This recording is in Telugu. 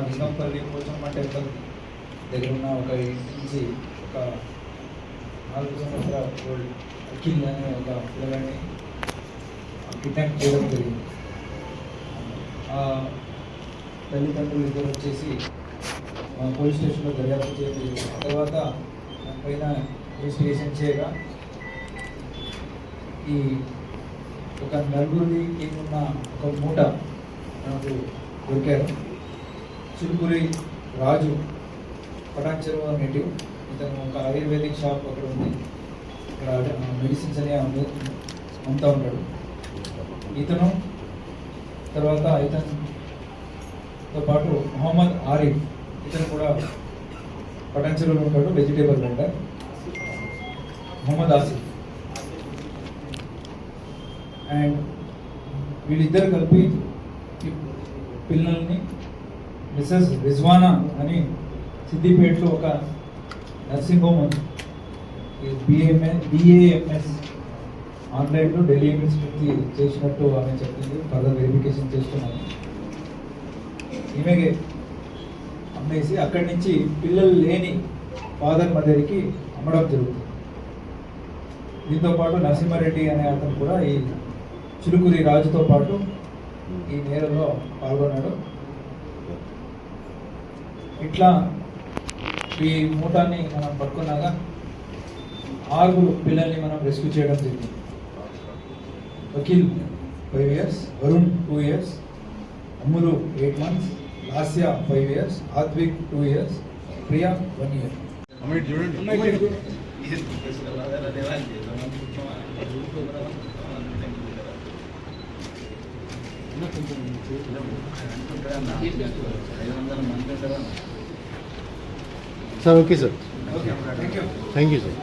లింగంపల్లి పోచమ్మ టెంపుల్ దగ్గర ఉన్న ఒక ఇంటి నుంచి ఒక 4 సంవత్సరాల ఓల్డ్ అఖిల్ అనే ఒక పిల్లగాన్ని కిడ్నాప్ చేయడం జరిగింది. తల్లిదండ్రులు ఇద్దరు వచ్చేసి పోలీస్ స్టేషన్లో దర్యాప్తు చేసి తర్వాత పైన ఇన్వెస్టిగేషన్ చేయగా ఈ ఒక నలుగురిది ఉన్న ఒక మూట నాకు దొరికారు. చిలుకూరి రాజు పటాన్చెరువు నేటివ్. ఇతను ఒక ఆయుర్వేదిక్ షాప్ అక్కడ ఉంది, ఇక్కడ మెడిసిన్స్ అనే అమ్ముతూ ఉంటాడు. ఇతను తర్వాత ఇతనితో పాటు మొహమ్మద్ ఆరిఫ్, ఇతను కూడా పటాన్చెరువులో ఉంటాడు, vegetable vendor. Mohammed Asif and వీళ్ళిద్దరు కలిపి పిల్లల్ని మిస్సెస్ రిజ్వానా అని సిద్దిపేటలో ఒక నర్సింగ్ హోమ్ ఉంది, BAMS ఆన్లైన్లో ఢిల్లీ యూనివర్సిటీ చేసినట్టు ఆమె చెప్పింది. ఫర్దర్ వెరిఫికేషన్ చేస్తున్నాను. ఈమెకి అమ్మేసి అక్కడి నుంచి పిల్లలు లేని ఫాదర్ మదర్కి అమ్మడం జరుగుతుంది. దీంతో పాటు నరసింహారెడ్డి అనే అతను కూడా ఈ చిలుకూరి రాజుతో పాటు ఈ నేరంలో పాల్గొన్నాడు. ఇట్లా ఈ మూటాన్ని మనం పట్టుకున్నాక 6 పిల్లల్ని మనం రెస్క్యూ చేయడం జరిగింది. Vakeel 5 years, Varun 2 years, Ammulu 8 months, Lasya 5 years, ఆత్విక్ 2 years, Priya 1 year. Sir okay sir, okay, thank you. Thank you sir.